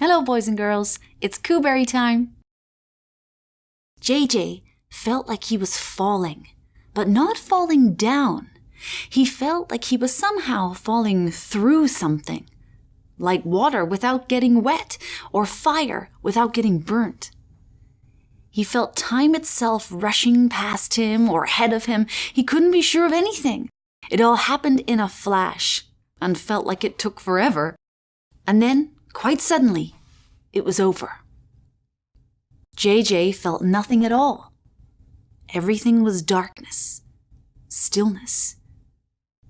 Hello, boys and girls. It's Cooberry time. JJ felt like he was falling, but not falling down. He felt like he was somehow falling through something, like water without getting wet or fire without getting burnt. He felt time itself rushing past him or ahead of him. He couldn't be sure of anything. It all happened in a flash and felt like it took forever. And then, quite suddenly, it was over. JJ felt nothing at all. Everything was darkness, stillness.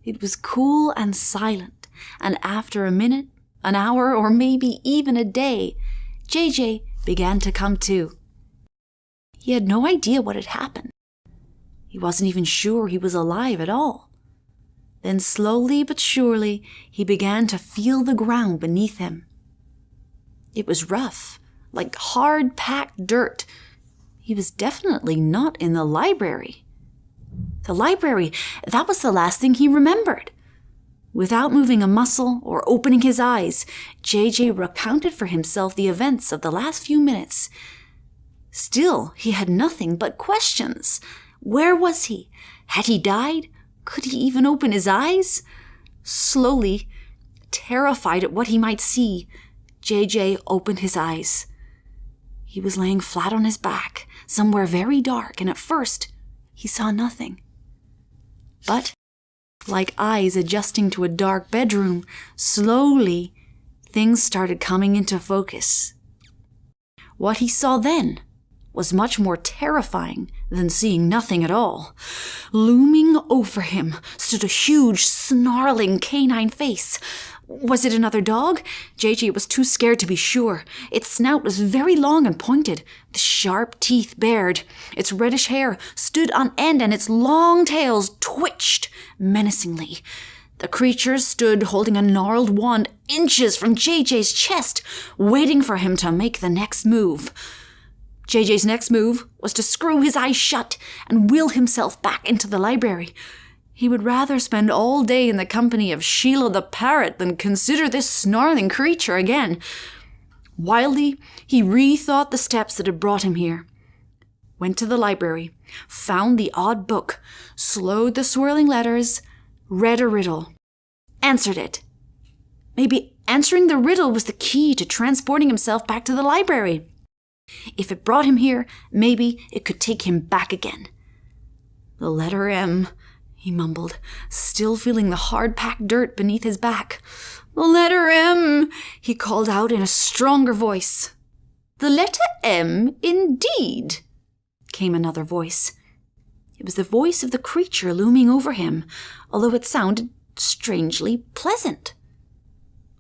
It was cool and silent, and after a minute, an hour, or maybe even a day, JJ began to come to. He had no idea what had happened. He wasn't even sure he was alive at all. Then slowly but surely, he began to feel the ground beneath him. It was rough, like hard-packed dirt. He was definitely not in the library. The library, that was the last thing he remembered. Without moving a muscle or opening his eyes, JJ recounted for himself the events of the last few minutes. Still, he had nothing but questions. Where was he? Had he died? Could he even open his eyes? Slowly, terrified at what he might see, JJ opened his eyes. He was laying flat on his back, somewhere very dark, and at first, he saw nothing. But, like eyes adjusting to a dark bedroom, slowly, things started coming into focus. What he saw then was much more terrifying than seeing nothing at all. Looming over him stood a huge, snarling canine face. Was it another dog? JJ was too scared to be sure. Its snout was very long and pointed, the sharp teeth bared. Its reddish hair stood on end and its long tails twitched menacingly. The creature stood holding a gnarled wand inches from JJ's chest, waiting for him to make the next move. JJ's next move was to screw his eyes shut and wheel himself back into the library. He would rather spend all day in the company of Sheila the parrot than consider this snarling creature again. Wildly, he rethought the steps that had brought him here. Went to the library, found the odd book, slowed the swirling letters, read a riddle, answered it. Maybe answering the riddle was the key to transporting himself back to the library. If it brought him here, maybe it could take him back again. The letter M, he mumbled, still feeling the hard-packed dirt beneath his back. The letter M, he called out in a stronger voice. The letter M, indeed, came another voice. It was the voice of the creature looming over him, although it sounded strangely pleasant.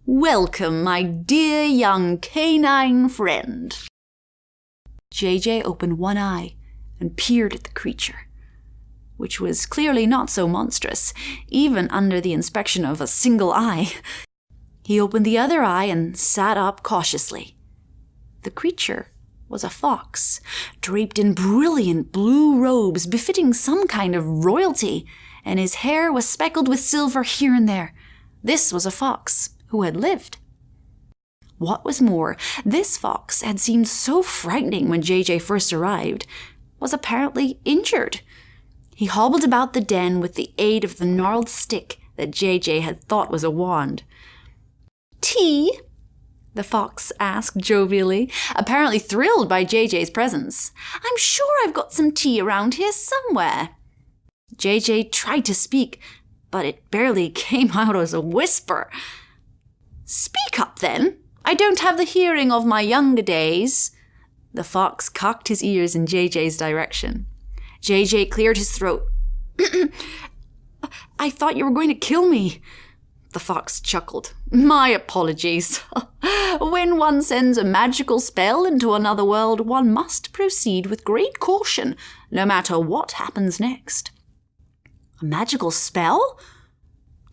Welcome, my dear young canine friend. JJ opened one eye and peered at the creature, which was clearly not so monstrous, even under the inspection of a single eye. He opened the other eye and sat up cautiously. The creature was a fox, draped in brilliant blue robes befitting some kind of royalty, and his hair was speckled with silver here and there. This was a fox who had lived. What was more, this fox had seemed so frightening when JJ first arrived, was apparently injured. He hobbled about the den with the aid of the gnarled stick that JJ had thought was a wand. Tea? The fox asked jovially, apparently thrilled by JJ's presence. I'm sure I've got some tea around here somewhere. JJ tried to speak, but it barely came out as a whisper. Speak up then. I don't have the hearing of my younger days. The fox cocked his ears in JJ's direction. JJ cleared his throat. I thought you were going to kill me. The fox chuckled. My apologies. When one sends a magical spell into another world, one must proceed with great caution, no matter what happens next. A magical spell?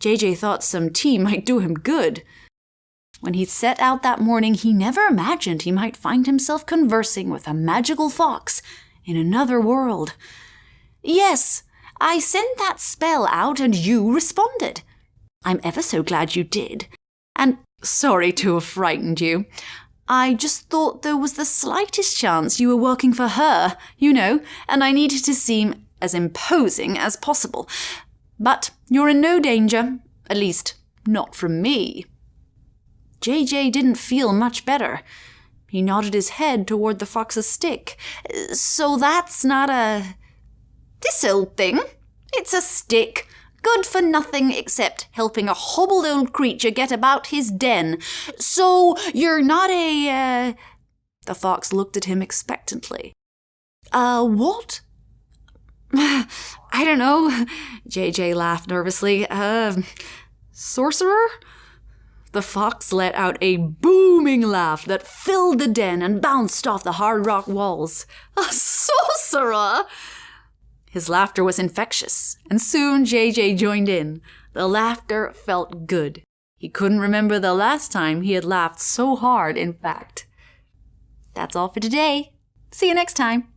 JJ thought some tea might do him good. When he set out that morning, he never imagined he might find himself conversing with a magical fox in another world. Yes, I sent that spell out and you responded. I'm ever so glad you did. And sorry to have frightened you. I just thought there was the slightest chance you were working for her, and I needed to seem as imposing as possible. But you're in no danger, at least not from me." JJ didn't feel much better. He nodded his head toward the fox's stick. "So that's not this old thing? It's a stick. Good for nothing except helping a hobbled old creature get about his den. So you're not The fox looked at him expectantly. What?" "I don't know," JJ laughed nervously. Sorcerer?" The fox let out a booming laugh that filled the den and bounced off the hard rock walls. "A sorcerer?" His laughter was infectious, and soon JJ joined in. The laughter felt good. He couldn't remember the last time he had laughed so hard, in fact. That's all for today. See you next time.